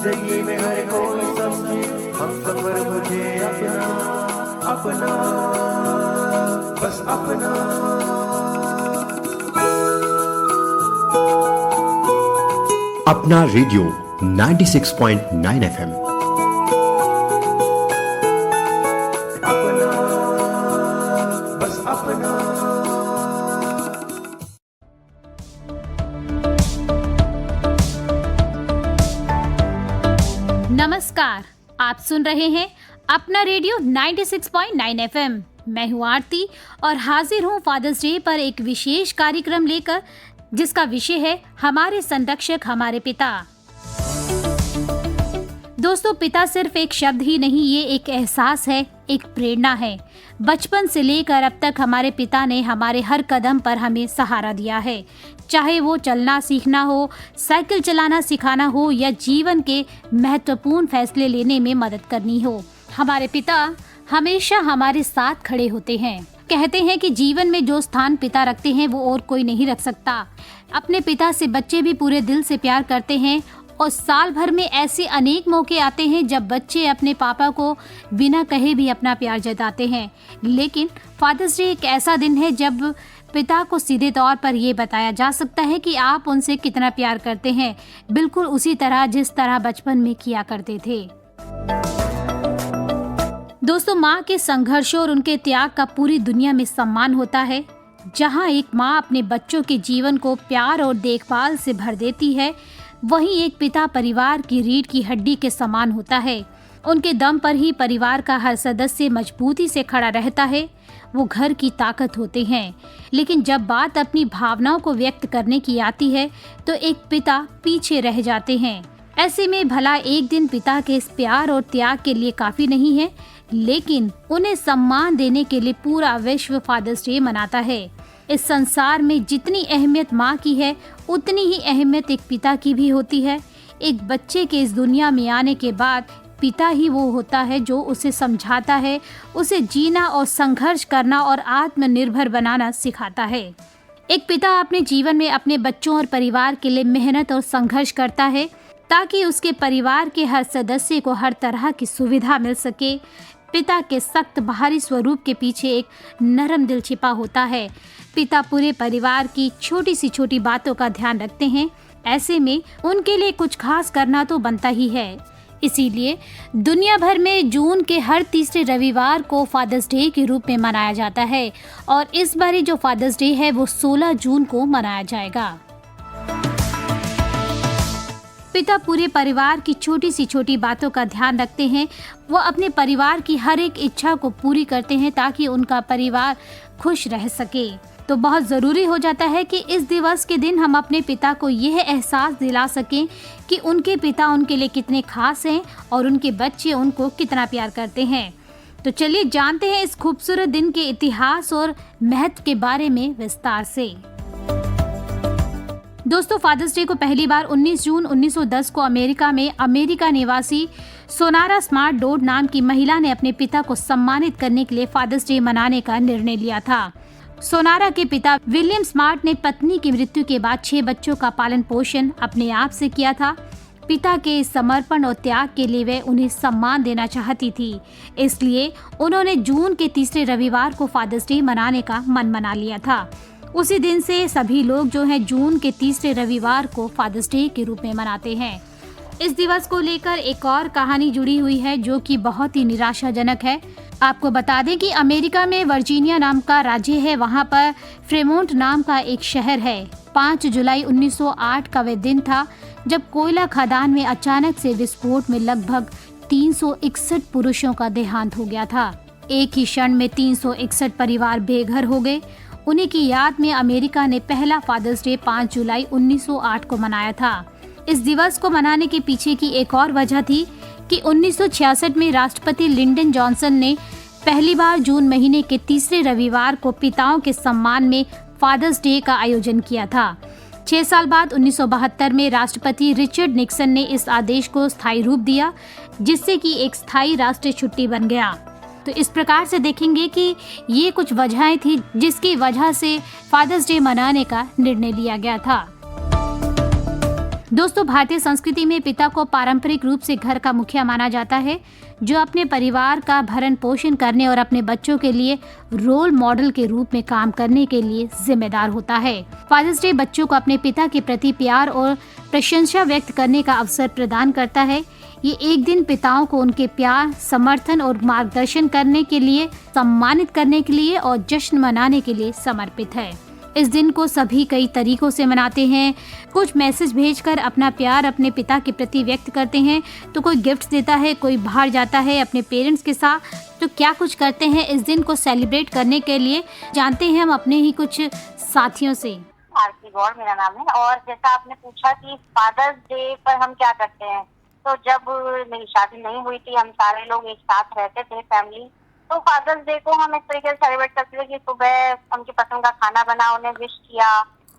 जिंदगी में हर कोई समझे हम सफर मुझे अपना अपना बस अपना। अपना रेडियो 96.9 FM। अपना बस अपना। नमस्कार, आप सुन रहे हैं अपना रेडियो 96.9 FM। मैं हूँ आरती और हाजिर हूँ फादर्स डे पर एक विशेष कार्यक्रम लेकर, जिसका विषय है हमारे संरक्षक हमारे पिता। दोस्तों, पिता सिर्फ एक शब्द ही नहीं, ये एक एहसास है, एक प्रेरणा है। बचपन से लेकर अब तक हमारे पिता ने हमारे हर कदम पर हमें सहारा दिया है। चाहे वो चलना सीखना हो, साइकिल चलाना सिखाना हो या जीवन के महत्वपूर्ण फैसले लेने में मदद करनी हो, हमारे पिता हमेशा हमारे साथ खड़े होते हैं। कहते हैं कि जीवन में जो स्थान पिता रखते हैं वो और कोई नहीं रख सकता। अपने पिता से बच्चे भी पूरे दिल से प्यार करते हैं और साल भर में ऐसे अनेक मौके आते हैं जब बच्चे अपने पापा को बिना कहे भी अपना प्यार जताते हैं। लेकिन फादर्स डे एक ऐसा दिन है जब पिता को सीधे तौर पर ये बताया जा सकता है कि आप उनसे कितना प्यार करते हैं, बिल्कुल उसी तरह जिस तरह बचपन में किया करते थे। दोस्तों, माँ के संघर्षों और उनके त्याग का पूरी दुनिया में सम्मान होता है। जहाँ एक माँ अपने बच्चों के जीवन को प्यार और देखभाल से भर देती है, वहीं एक पिता परिवार की रीढ़ की हड्डी के समान होता है। उनके दम पर ही परिवार का हर सदस्य मजबूती से खड़ा रहता है। वो घर की ताकत होते हैं। लेकिन जब बात अपनी भावनाओं को व्यक्त करने की आती है तो एक पिता पीछे रह जाते हैं। ऐसे में भला एक दिन पिता के इस प्यार और त्याग के लिए काफी नहीं है, लेकिन उन्हें सम्मान देने के लिए पूरा विश्व फादर्स डे मनाता है। इस संसार में जितनी अहमियत माँ की है, उतनी ही अहमियत एक पिता की भी होती है। एक बच्चे के इस दुनिया में आने के बाद पिता ही वो होता है जो उसे समझाता है, उसे जीना और संघर्ष करना और आत्मनिर्भर बनाना सिखाता है। एक पिता अपने जीवन में अपने बच्चों और परिवार के लिए मेहनत और संघर्ष करता है ताकि उसके परिवार के हर सदस्य को हर तरह की सुविधा मिल सके। पिता के सख्त बाहरी स्वरूप के पीछे एक नरम दिल छिपा होता है। पिता पूरे परिवार की छोटी सी छोटी बातों का ध्यान रखते हैं। ऐसे में उनके लिए कुछ खास करना तो बनता ही है। इसीलिए दुनिया भर में जून के हर तीसरे रविवार को फादर्स डे के रूप में मनाया जाता है और इस बारी जो फादर्स डे है वो 16 जून को मनाया जाएगा। पिता पूरे परिवार की छोटी सी छोटी बातों का ध्यान रखते हैं। वो अपने परिवार की हर एक इच्छा को पूरी करते हैं ताकि उनका परिवार खुश रह सके। तो बहुत ज़रूरी हो जाता है कि इस दिवस के दिन हम अपने पिता को यह एहसास दिला सकें कि उनके पिता उनके लिए कितने खास हैं और उनके बच्चे उनको कितना प्यार करते हैं। तो चलिए जानते हैं इस खूबसूरत दिन के इतिहास और महत्व के बारे में विस्तार से। दोस्तों, फादर्स डे को पहली बार 19 जून 1910 को अमेरिका में अमेरिका निवासी सोनारा स्मार्ट डोड नाम की महिला ने अपने पिता को सम्मानित करने के लिए फादर्स डे मनाने का निर्णय लिया था। सोनारा के पिता विलियम स्मार्ट ने पत्नी की मृत्यु के बाद 6 बच्चों का पालन पोषण अपने आप से किया था। पिता के इस समर्पण और त्याग के लिए वे उन्हें सम्मान देना चाहती थी। इसलिए उन्होंने जून के तीसरे रविवार को फादर्स डे मनाने का मन बना लिया था। उसी दिन से सभी लोग जो हैं जून के तीसरे रविवार को फादर्स डे के रूप में मनाते हैं। इस दिवस को लेकर एक और कहानी जुड़ी हुई है जो कि बहुत ही निराशाजनक है। आपको बता दें कि अमेरिका में वर्जीनिया नाम का राज्य है, वहाँ पर फ्रेमोंट नाम का एक शहर है। 5 जुलाई 1908 का वह दिन था जब कोयला खदान में अचानक से विस्फोट में लगभग 361 पुरुषों का देहांत हो गया था। एक ही क्षण में 361 परिवार बेघर हो गए। उन्हीं की याद में अमेरिका ने पहला फादर्स डे 5 जुलाई 1908 को मनाया था। इस दिवस को मनाने के पीछे की एक और वजह थी कि 1966 में राष्ट्रपति लिंडन जॉनसन ने पहली बार जून महीने के तीसरे रविवार को पिताओं के सम्मान में फादर्स डे का आयोजन किया था। 6 साल बाद 1972 में राष्ट्रपति रिचर्ड निक्सन ने इस आदेश को स्थायी रूप दिया, जिससे कि एक स्थायी राष्ट्रीय छुट्टी बन गया। तो इस प्रकार से देखेंगे कि ये कुछ वजहें थी जिसकी वजह से फादर्स डे मनाने का निर्णय लिया गया था। दोस्तों, भारतीय संस्कृति में पिता को पारंपरिक रूप से घर का मुखिया माना जाता है, जो अपने परिवार का भरण पोषण करने और अपने बच्चों के लिए रोल मॉडल के रूप में काम करने के लिए जिम्मेदार होता है। फादर्स डे बच्चों को अपने पिता के प्रति प्यार और प्रशंसा व्यक्त करने का अवसर प्रदान करता है। ये एक दिन पिताओं को उनके प्यार, समर्थन और मार्गदर्शन करने के लिए, सम्मानित करने के लिए और जश्न मनाने के लिए समर्पित है। इस दिन को सभी कई तरीकों से मनाते हैं। कुछ मैसेज भेजकर अपना प्यार अपने पिता के प्रति व्यक्त करते हैं, तो कोई गिफ्ट देता है, कोई बाहर जाता है अपने पेरेंट्स के साथ, तो क्या कुछ करते हैं इस दिन को सेलिब्रेट करने के लिए, जानते हैं हम अपने ही कुछ साथियों से। आरती गौड़ मेरा नाम है। और जैसा आपने पूछा कि फादर्स डे पर हम क्या करते हैं, तो जब मेरी शादी नहीं हुई थी, हम सारे लोग एक साथ रहते थे फैमिली, तो फादर्स डे को हम इस तरीके से सेलिब्रेट करते थे कि सुबह उनकी पसंद का खाना बना, उन्हें विश किया,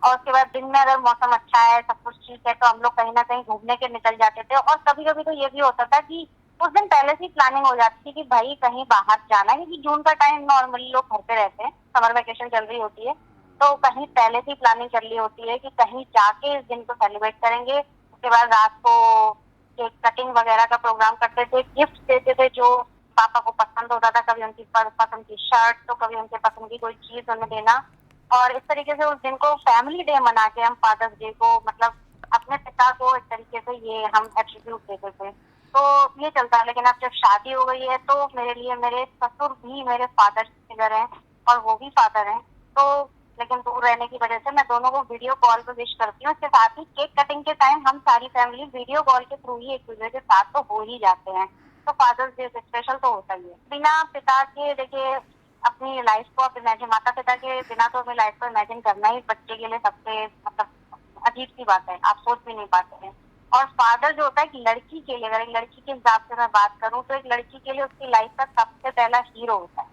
और उसके बाद दिन में अगर मौसम अच्छा है, सब कुछ ठीक है, तो हम लोग कहीं ना कहीं घूमने के निकल जाते थे। और कभी कभी तो ये भी होता था कि उस दिन पहले से प्लानिंग हो जाती थी कि भाई कहीं बाहर जाना है, क्योंकि जून का टाइम नॉर्मली लोग घर पे रहते हैं, समर वेकेशन चल रही होती है, तो कहीं पहले से प्लानिंग चल रही होती है कि कहीं जाके इस दिन को सेलिब्रेट करेंगे। उसके बाद रात को केक कटिंग वगैरह का प्रोग्राम करते थे, गिफ्ट देते थे जो पापा को पसंद होता था, कभी उनकी पसंद की शर्ट, तो कभी उनके पसंद की कोई चीज उन्हें देना। और इस तरीके से उस दिन को फैमिली डे मना के हम फादर्स डे को मतलब अपने पिता को इस तरीके से ये हम एट्रीब्यूट देते थे। तो ये चलता है। लेकिन अब जब शादी हो गई है तो मेरे लिए मेरे ससुर भी मेरे फादर फिगर हैं और वो भी फादर हैं, तो लेकिन दूर रहने की वजह से मैं दोनों को वीडियो कॉल पे विश करती हूँ। इसके साथ ही केक कटिंग के टाइम हम सारी फैमिली वीडियो कॉल के थ्रू ही एक दूसरे के साथ तो हो ही जाते हैं। तो फादर्स डे स्पेशल तो होता ही है। बिना पिता के देखिए अपनी लाइफ को आप इमेजिन, माता पिता के बिना तो अपनी लाइफ को इमेजिन करना ही बच्चे के लिए सबसे मतलब अजीब सी बात है, आप सोच भी नहीं पाते हैं। और फादर जो होता है एक लड़की के लिए, अगर एक लड़की के हिसाब से मैं बात करूँ तो एक लड़की के लिए उसकी लाइफ का सबसे पहला हीरो होता है,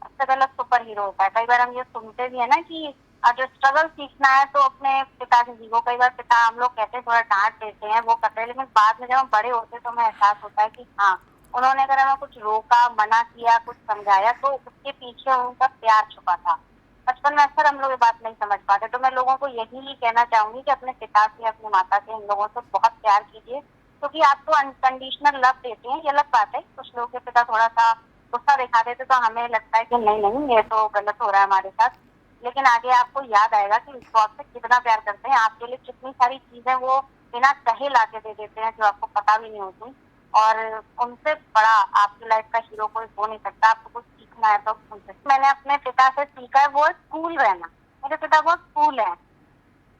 सबसे पहला सुपर हीरो होता है। कई बार हम ये सुनते भी है ना कि जो स्ट्रगल सीखना है तो अपने पिता से सीखो। कई बार पिता हम लोग कहते हैं थोड़ा डांट देते हैं, वो करते हैं, लेकिन बाद में जब हम बड़े होते हैं तो हमें एहसास होता है कि हाँ, उन्होंने अगर हमें कुछ रोका, मना किया, कुछ समझाया, तो उसके पीछे उनका प्यार छुपा था। बचपन में अक्सर हम लोग ये बात नहीं समझ पाते। तो मैं लोगों को यही कहना चाहूंगी कि अपने पिता से, अपनी माता से, इन लोगों से बहुत प्यार कीजिए, क्योंकि आपको अनकंडीशनल लव देते हैं। ये अलग बात है, कुछ लोगों के पिता थोड़ा सा गुस्सा दिखा देते तो हमें लगता है कि नहीं ये तो गलत हो रहा है हमारे साथ, लेकिन आगे आपको याद आएगा कि उस आपसे कितना प्यार करते हैं, आपके लिए कितनी सारी चीजें वो बिना कहे ला के दे देते हैं जो आपको पता भी नहीं होती। और उनसे बड़ा आपकी लाइफ का हीरो कोई हो नहीं सकता। आपको कुछ सीखना है तो उनसे। मैंने अपने पिता से सीखा है वो कूल रहना। मेरे पिता बहुत कूल है,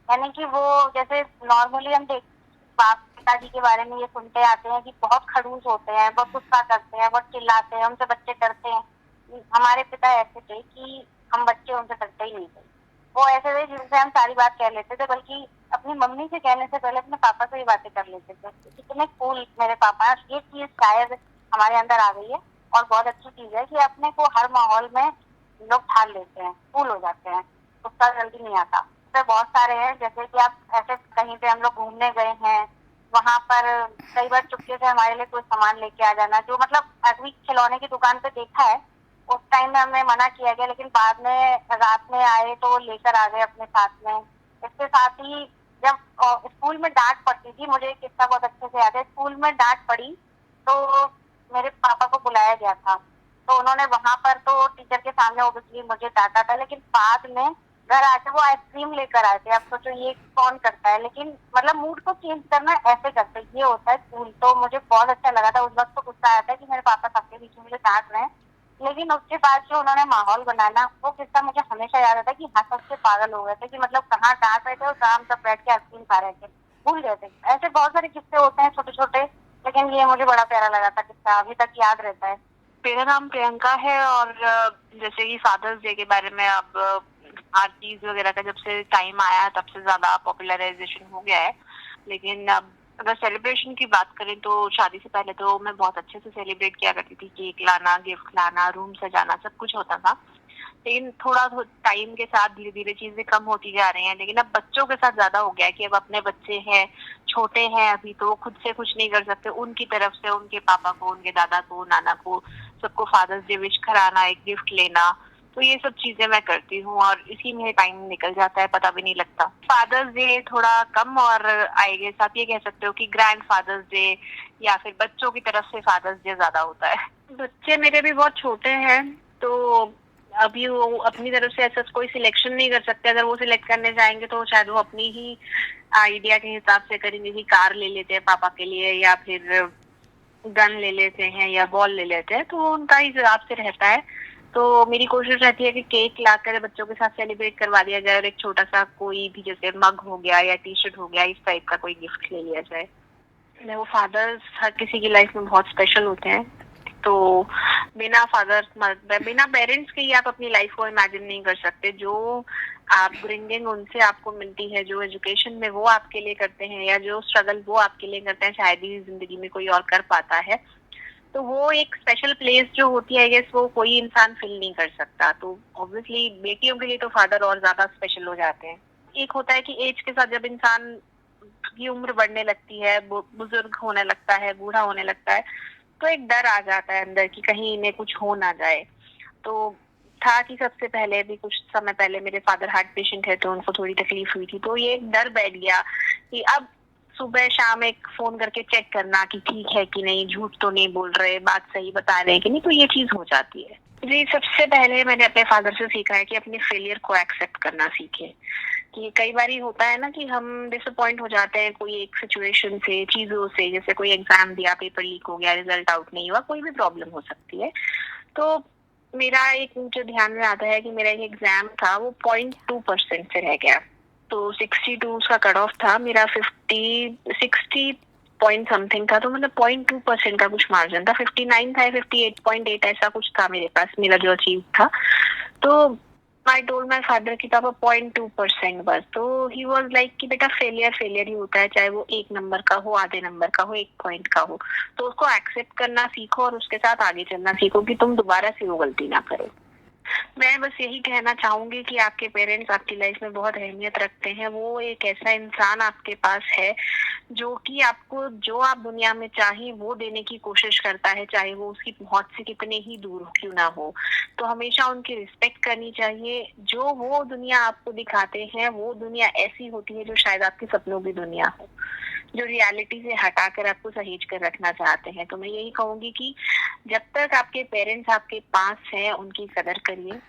यानी कि वो जैसे नॉर्मली हम पिताजी के बारे में ये सुनते आते हैं कि बहुत खड़ूस होते हैं, बहुत गुस्सा करते हैं, बहुत चिल्लाते हैं, उनसे बच्चे डरते हैं। हमारे पिता ऐसे थे कि हम बच्चे उनसे डरते ही नहीं थे। वो ऐसे थे जिनसे हम सारी बात कह लेते थे, बल्कि अपनी मम्मी से कहने से पहले अपने पापा से ही बातें कर लेते थे। कितने कूल मेरे पापा हैं। ये चीज शायद हमारे अंदर आ गई है और बहुत अच्छी चीज है कि अपने को हर माहौल में लोग ढाल लेते हैं, कूल हो जाते हैं, गुस्सा जल्दी नहीं आता। तो बहुत सारे हैं, जैसे कि आप ऐसे कहीं पे हम लोग घूमने गए हैं, वहां पर कई बार चुपके से हमारे लिए कोई सामान लेके आ जाना, जो मतलब अभी खिलौने की दुकान पे देखा है, उस टाइम में हमें मना किया गया, लेकिन बाद में रात में आए तो लेकर आ गए अपने साथ में। इसके साथ ही जब स्कूल में डांट पड़ती थी, मुझे एक किस्सा बहुत अच्छे से याद है। स्कूल में डांट पड़ी तो मेरे पापा को बुलाया गया था, तो उन्होंने वहां पर तो टीचर के सामने ओबियसली मुझे डांटा था, लेकिन बाद में घर आके वो आइसक्रीम लेकर आए थे। अब सोचो ये कौन करता है, लेकिन मतलब मूड को चेंज करना ऐसे करते, ये होता है कूल। तो मुझे बहुत अच्छा लगा था। उस वक्त तो गुस्सा आया था कि मेरे पापा सबके बीच में मुझे डांट रहे हैं, लेकिन उसके बाद जो उन्होंने माहौल बनाना, वो किस्सा मुझे हमेशा याद आता है कि हंस हंस के पागल हो गए थे कि मतलब कहाँ डांट रहे थे और कहाँ हम सब बैठ के आइसक्रीम खा रहे थे, भूल गए थे। ऐसे बहुत सारे किस्से होते हैं छोटे छोटे, लेकिन ये मुझे बड़ा प्यारा लगा था किस्सा, अभी तक याद रहता है। मेरा नाम प्रियंका है और जैसे कि फादर्स डे के बारे में अब आरतीज वगैरह का जब से टाइम आया तब से ज्यादा पॉपुलराइजेशन हो गया है। लेकिन अब अगर सेलिब्रेशन की बात करें तो शादी से पहले तो मैं बहुत अच्छे से सेलिब्रेट किया करती थी। केक लाना, गिफ्ट लाना, रूम सजाना, सब कुछ होता था। लेकिन थोड़ा टाइम के साथ धीरे धीरे चीजें कम होती जा रही हैं। लेकिन अब बच्चों के साथ ज्यादा हो गया है कि अब अपने बच्चे हैं, छोटे हैं अभी, तो वो खुद से कुछ नहीं कर सकते। उनकी तरफ से उनके पापा को, उनके दादा को, नाना को, सबको फादर्स डे विश कराना, एक गिफ्ट लेना, तो ये सब चीजें मैं करती हूँ और इसी में टाइम निकल जाता है, पता भी नहीं लगता। फादर्स डे थोड़ा कम, और आई गेस आप ये कह सकते हो कि ग्रैंड फादर्स डे या फिर बच्चों की तरफ से फादर्स डे ज्यादा होता है। बच्चे मेरे भी बहुत छोटे हैं, तो अभी वो अपनी तरफ से ऐसा कोई सिलेक्शन नहीं कर सकते। अगर वो सिलेक्ट करने जाएंगे तो शायद वो अपनी ही आइडिया के हिसाब से करेंगे कि कार ले लेते हैं पापा के लिए, या फिर गन ले लेते हैं, या बॉल ले लेते हैं, तो वो उनका ही हिसाब से रहता है। तो मेरी कोशिश रहती है कि केक लाकर बच्चों के साथ सेलिब्रेट करवा दिया जाए, और एक छोटा सा कोई भी जैसे मग हो गया या टी शर्ट हो गया, इस टाइप का कोई गिफ्ट ले लिया जाए। वो फादर्स हर किसी की लाइफ में बहुत स्पेशल होते हैं, तो बिना बिना पेरेंट्स के ही आप अपनी लाइफ को इमेजिन नहीं कर सकते। जो आप ब्रिंगिंग उनसे आपको मिलती है, जो एजुकेशन में वो आपके लिए करते हैं, या जो स्ट्रगल वो आपके लिए करते हैं, शायद ही जिंदगी में कोई और कर पाता है। तो वो एक स्पेशल प्लेस जो होती है, आई गेस वो कोई इंसान फिल नहीं कर सकता। तो ऑब्वियसली बेटियों के लिए तो फादर और ज्यादा स्पेशल हो जाते हैं। एक होता है कि एज के साथ जब इंसान की उम्र बढ़ने लगती है, बुजुर्ग होने लगता है, बूढ़ा होने लगता है, तो एक डर आ जाता है अंदर कि कहीं इन्हें कुछ हो ना जाए। तो था कि सबसे पहले भी कुछ समय पहले मेरे फादर हार्ट पेशेंट है, तो उनको थोड़ी तकलीफ हुई थी, तो ये एक डर बैठ गया कि अब सुबह शाम एक फोन करके चेक करना कि ठीक है कि नहीं, झूठ तो नहीं बोल रहे, बात सही बता रहे हैं कि नहीं, तो ये चीज हो जाती है। जी, सबसे पहले मैंने अपने फादर से सीखा है कि अपने फेलियर को एक्सेप्ट करना सीखे। कि कई बार होता है ना कि हम डिसअपॉइंट हो जाते हैं कोई एक सिचुएशन से, चीजों से, जैसे कोई एग्जाम दिया, पेपर लीक हो गया, रिजल्ट आउट नहीं हुआ, कोई भी प्रॉब्लम हो सकती है। तो मेरा एक जो ध्यान में आता है कि मेरा एक एग्जाम था, वो 0.2% से रह गया। तो 62 उसका कट ऑफ था, मेरा 60 पॉइंट समथिंग था, तो मतलब 0.2% का कुछ मार्जिन था। 59 था, 58.8 ऐसा कुछ था मेरे पास, मेरा जो अचीव था। तो I told my father कि पापा 0.2% बस। तो he was like कि बेटा फेलियर ही होता है, चाहे वो 1 नंबर का हो, आधे नंबर का हो, 1 पॉइंट का हो। तो उसको एक्सेप्ट करना सीखो और उसके साथ आगे चलना सीखो कि तुम दोबारा से वो गलती ना करो। मैं बस यही कहना चाहूंगी कि आपके पेरेंट्स आपकी लाइफ में बहुत अहमियत रखते हैं। वो एक ऐसा इंसान आपके पास है जो कि आपको जो आप दुनिया में चाहे वो देने की कोशिश करता है, चाहे वो उसकी पहुंच से कितने ही दूर क्यों ना हो। तो हमेशा उनकी रिस्पेक्ट करनी चाहिए। जो वो दुनिया आपको दिखाते हैं, वो दुनिया ऐसी होती है जो शायद आपके सपनों की दुनिया हो, जो रियलिटी से हटाकर आपको सहेज कर रखना चाहते हैं। तो मैं यही कहूंगी कि जब तक आपके पेरेंट्स आपके पास हैं, उनकी कदर करिए,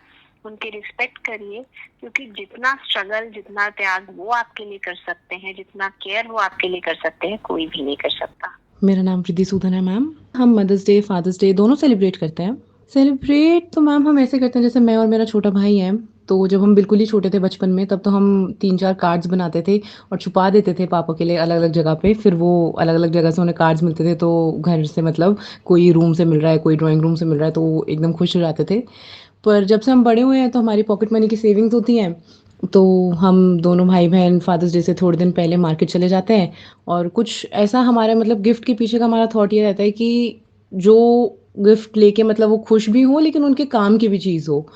उनकी रिस्पेक्ट करिए, क्योंकि जितना स्ट्रगल, जितना त्याग वो आपके लिए कर सकते हैं, जितना केयर वो आपके लिए कर सकते हैं, कोई भी नहीं कर सकता। मेरा नाम प्रीति सूदन है मैम। हम मदर्स डे, फादर्स डे दोनों सेलिब्रेट करते हैं। सेलिब्रेट तो मैम हम ऐसे करते हैं, जैसे मैं और मेरा छोटा भाई है, तो जब हम बिल्कुल ही छोटे थे बचपन में, तब तो हम 3-4 कार्ड्स बनाते थे और छुपा देते थे पापा के लिए अलग अलग जगह पे। फिर वो अलग अलग जगह से उन्हें कार्ड्स मिलते थे, तो घर से मतलब कोई रूम से मिल रहा है, कोई ड्राइंग रूम से मिल रहा है, तो वो एकदम खुश हो जाते थे। पर जब से हम बड़े हुए हैं तो हमारी पॉकेट मनी की सेविंग्स होती हैं, तो हम दोनों भाई बहन फादर्स डे से थोड़े दिन पहले मार्केट चले जाते हैं। और कुछ ऐसा हमारे मतलब गिफ्ट के पीछे का हमारा थॉट ये रहता है कि जो गिफ्ट लेके मतलब वो खुश भी हो, लेकिन उनके काम की भी चीज़ हो।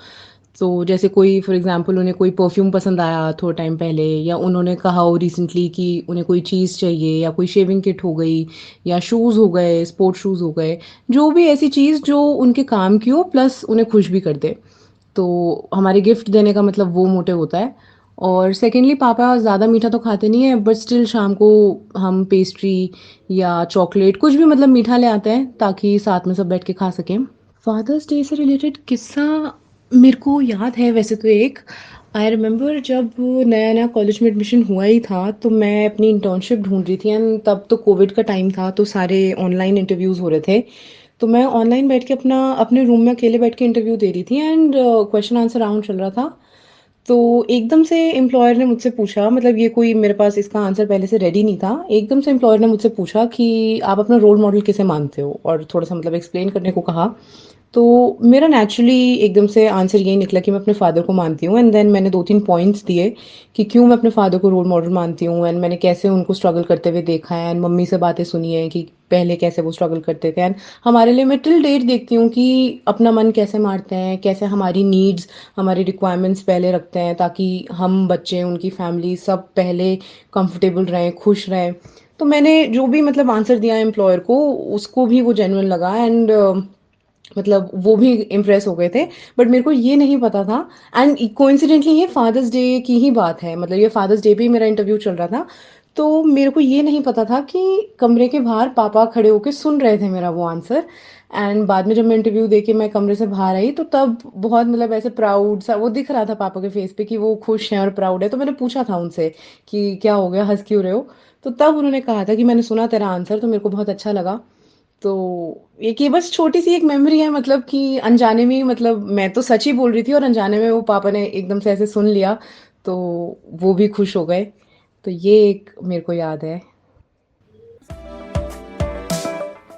तो जैसे कोई फॉर एग्जांपल उन्हें कोई परफ्यूम पसंद आया थोड़ा टाइम पहले, या उन्होंने कहा हो रिसेंटली कि उन्हें कोई चीज़ चाहिए, या कोई शेविंग किट हो गई, या शूज़ हो गए, स्पोर्ट्स शूज़ हो गए, जो भी ऐसी चीज़ जो उनके काम की हो प्लस उन्हें खुश भी कर दे। तो हमारे गिफ्ट देने का मतलब वो मोटिव होता है। और सेकेंडली पापा ज़्यादा मीठा तो खाते नहीं है, बट स्टिल शाम को हम पेस्ट्री या चॉकलेट कुछ भी मतलब मीठा ले आते हैं ताकि साथ में सब बैठ के खा सकें। फादर्स डे से रिलेटेड किस्सा मेरे को याद है वैसे तो एक। आई रिमेंबर जब नया नया कॉलेज में एडमिशन हुआ ही था, तो मैं अपनी इंटर्नशिप ढूंढ रही थी, एंड तब तो कोविड का टाइम था, तो सारे ऑनलाइन इंटरव्यूज़ हो रहे थे। तो मैं ऑनलाइन बैठ के अपने रूम में अकेले बैठ के इंटरव्यू दे रही थी, एंड क्वेश्चन आंसर राउंड चल रहा था। तो एकदम से एम्प्लॉयर ने मुझसे पूछा, मतलब ये कोई मेरे पास इसका आंसर पहले से रेडी नहीं था, एकदम से एम्प्लॉयर ने मुझसे पूछा कि आप अपना रोल मॉडल किसे मानते हो, और थोड़ा सा मतलब एक्सप्लेन करने को कहा। तो मेरा नेचुरली एकदम से आंसर यही निकला कि मैं अपने फादर को मानती हूँ। एंड देन मैंने 2-3 पॉइंट्स दिए कि क्यों मैं अपने फादर को रोल मॉडल मानती हूँ, एंड मैंने कैसे उनको स्ट्रगल करते हुए देखा है, एंड मम्मी से बातें सुनी है कि पहले कैसे वो स्ट्रगल करते थे। एंड हमारे लिए मैं टिल डेट देखती हूँ कि अपना मन कैसे मारते हैं, कैसे हमारी नीड्स, हमारी रिक्वायरमेंट्स पहले रखते हैं, ताकि हम बच्चे, उनकी फैमिली सब पहले कंफर्टेबल रहें, खुश रहें। तो मैंने जो भी मतलब आंसर दिया एम्प्लॉयर को, उसको भी वो जेन्युइन लगा। एंड मतलब वो भी इम्प्रेस हो गए थे। बट मेरे को ये नहीं पता था, एंड कोइंसिडेंटली ये फादर्स डे की ही बात है, मतलब ये फादर्स डे पे ही मेरा इंटरव्यू चल रहा था। तो मेरे को ये नहीं पता था कि कमरे के बाहर पापा खड़े होके सुन रहे थे मेरा वो आंसर। एंड बाद में जब मैं इंटरव्यू दे के मैं कमरे से बाहर आई, तो तब बहुत मतलब ऐसे प्राउड सा वो दिख रहा था पापा के फेस पे कि वो खुश हैं और प्राउड है। तो मैंने पूछा था उनसे कि क्या हो गया, हंस क्यों रहे हो? तो तब उन्होंने कहा था कि मैंने सुना तेरा आंसर, तो मेरे को बहुत अच्छा लगा। तो एक ये बस छोटी सी एक मेमोरी है, मतलब कि अनजाने में ही, मतलब मैं तो सच ही बोल रही थी और अनजाने में वो पापा ने एकदम से ऐसे सुन लिया, तो वो भी खुश हो गए। तो ये एक मेरे को याद है।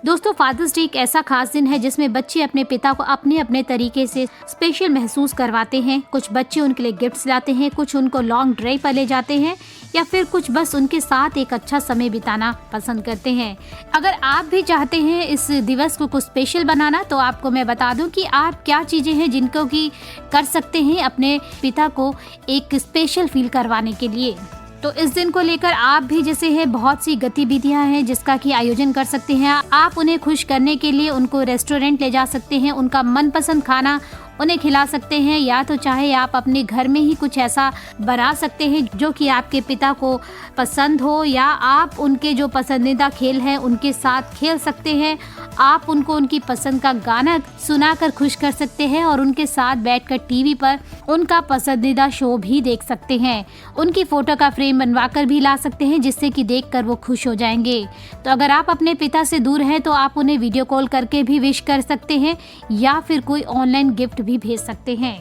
दोस्तों, फादर्स डे एक ऐसा खास दिन है जिसमें बच्चे अपने पिता को अपने अपने तरीके से स्पेशल महसूस करवाते हैं। कुछ बच्चे उनके लिए गिफ्ट्स लाते हैं, कुछ उनको लॉन्ग ड्राइव पर ले जाते हैं, या फिर कुछ बस उनके साथ एक अच्छा समय बिताना पसंद करते हैं। अगर आप भी चाहते हैं इस दिवस को कुछ स्पेशल बनाना, तो आपको मैं बता दूं कि आप क्या चीजें हैं जिनको कि कर सकते हैं अपने पिता को एक स्पेशल फील करवाने के लिए। तो इस दिन को लेकर आप भी जैसे है बहुत सी गतिविधियां हैं जिसका कि आयोजन कर सकते हैं। आप उन्हें खुश करने के लिए उनको रेस्टोरेंट ले जा सकते हैं, उनका मनपसंद खाना उन्हें खिला सकते हैं, या तो चाहे आप अपने घर में ही कुछ ऐसा बना सकते हैं जो कि आपके पिता को पसंद हो, या आप उनके जो पसंदीदा खेल हैं उनके साथ खेल सकते हैं। आप उनको उनकी पसंद का गाना सुनाकर खुश कर सकते हैं और उनके साथ बैठकर टीवी पर उनका पसंदीदा शो भी देख सकते हैं। उनकी फोटो का फ्रेम बनवाकर भी ला सकते हैं जिससे कि देखकर वो खुश हो जाएंगे। तो अगर आप अपने पिता से दूर हैं तो आप उन्हें वीडियो कॉल करके भी विश कर सकते हैं, या फिर कोई ऑनलाइन गिफ्ट भी भेज सकते हैं।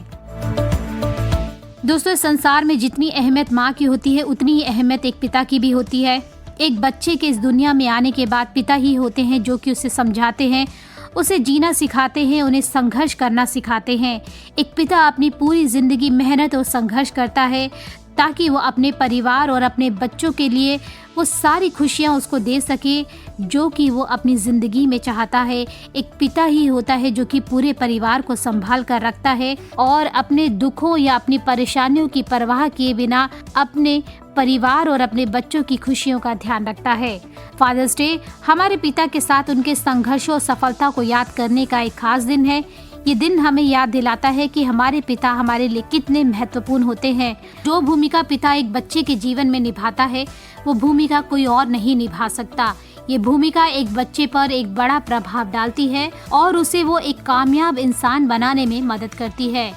दोस्तों, इस संसार में जितनी अहमियत माँ की होती है उतनी ही अहमियत एक पिता की भी होती है। एक बच्चे के इस दुनिया में आने के बाद पिता ही होते हैं जो कि उसे समझाते हैं, उसे जीना सिखाते हैं, उन्हें संघर्ष करना सिखाते हैं। एक पिता अपनी पूरी जिंदगी मेहनत और संघर्ष करता है ताकि वो अपने परिवार और अपने बच्चों के लिए वो सारी खुशियाँ उसको दे सके जो कि वो अपनी ज़िंदगी में चाहता है। एक पिता ही होता है जो कि पूरे परिवार को संभाल कर रखता है और अपने दुखों या अपनी परेशानियों की परवाह किए बिना अपने परिवार और अपने बच्चों की खुशियों का ध्यान रखता है। फादर्स डे हमारे पिता के साथ उनके संघर्षों और सफलता को याद करने का एक खास दिन है। ये दिन हमें याद दिलाता है कि हमारे पिता हमारे लिए कितने महत्वपूर्ण होते हैं। जो भूमिका पिता एक बच्चे के जीवन में निभाता है वो भूमिका कोई और नहीं निभा सकता। ये भूमिका एक बच्चे पर एक बड़ा प्रभाव डालती है और उसे वो एक कामयाब इंसान बनाने में मदद करती है।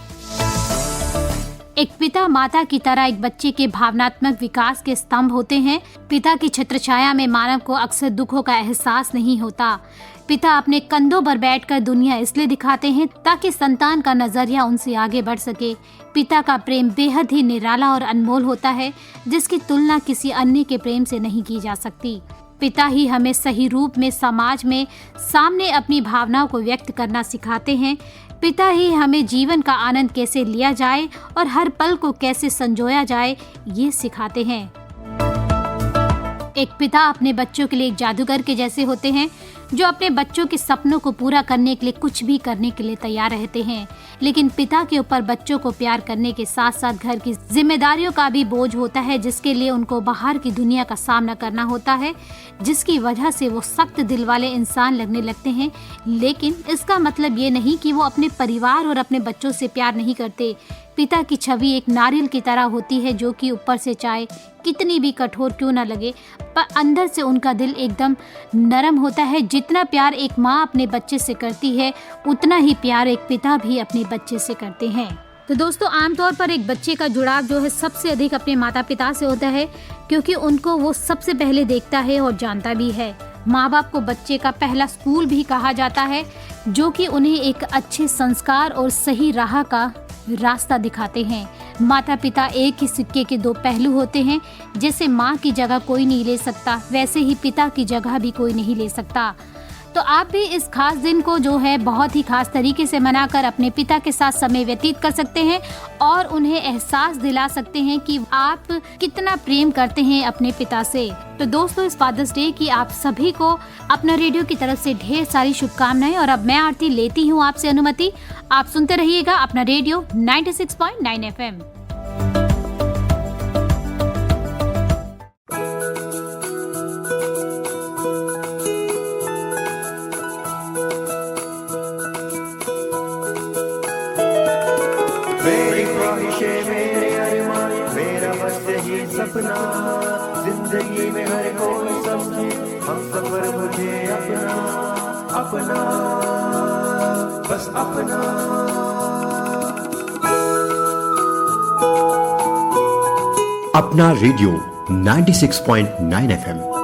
एक पिता माता की तरह एक बच्चे के भावनात्मक विकास के स्तंभ होते हैं। पिता की छत्रछाया में मानव को अक्सर दुखों का एहसास नहीं होता। पिता अपने कंधों पर बैठकर दुनिया इसलिए दिखाते हैं ताकि संतान का नजरिया उनसे आगे बढ़ सके। पिता का प्रेम बेहद ही निराला और अनमोल होता है जिसकी तुलना किसी अन्य के प्रेम से नहीं की जा सकती। पिता ही हमें सही रूप में समाज में सामने अपनी भावनाओं को व्यक्त करना सिखाते हैं। पिता ही हमें जीवन का आनंद कैसे लिया जाए और हर पल को कैसे संजोया जाए ये सिखाते हैं। एक पिता अपने बच्चों के लिए एक जादूगर के जैसे होते हैं जो अपने बच्चों के सपनों को पूरा करने के लिए कुछ भी करने के लिए तैयार रहते हैं। लेकिन पिता के ऊपर बच्चों को प्यार करने के साथ साथ घर की जिम्मेदारियों का भी बोझ होता है जिसके लिए उनको बाहर की दुनिया का सामना करना होता है, जिसकी वजह से वो सख्त दिल वाले इंसान लगने लगते हैं। लेकिन इसका मतलब ये नहीं कि वो अपने परिवार और अपने बच्चों से प्यार नहीं करते। पिता की छवि एक नारियल की तरह होती है जो कि ऊपर से चाहे कितनी भी कठोर क्यों ना लगे, पर अंदर से उनका दिल एकदम नरम होता है। जितना प्यार एक माँ अपने बच्चे से करती है उतना ही प्यार एक पिता भी अपने बच्चे से करते हैं। तो दोस्तों, आमतौर पर एक बच्चे का जुड़ाव जो है सबसे अधिक अपने माता पिता से होता है क्योंकि उनको वो सबसे पहले देखता है और जानता भी है। माँ बाप को बच्चे का पहला स्कूल भी कहा जाता है जो कि उन्हें एक अच्छे संस्कार और सही राह का रास्ता दिखाते हैं। माता पिता एक ही सिक्के के दो पहलू होते हैं। जैसे माँ की जगह कोई नहीं ले सकता वैसे ही पिता की जगह भी कोई नहीं ले सकता। तो आप भी इस खास दिन को जो है बहुत ही खास तरीके से मनाकर अपने पिता के साथ समय व्यतीत कर सकते हैं और उन्हें एहसास दिला सकते हैं कि आप कितना प्रेम करते हैं अपने पिता से। तो दोस्तों, इस फादर्स डे की आप सभी को अपना रेडियो की तरफ से ढेर सारी शुभकामनाएं। और अब मैं आरती लेती हूँ आपसे अनुमति। आप सुनते रहिएगा अपना रेडियो 96.9 FM। मेरी ख्वाहिशें मेरे अरमान मेरा बस यही सपना जिंदगी में हर कोई समझे हम सफर मुझे अपना अपना बस अपना। अपना रेडियो 96.9 FM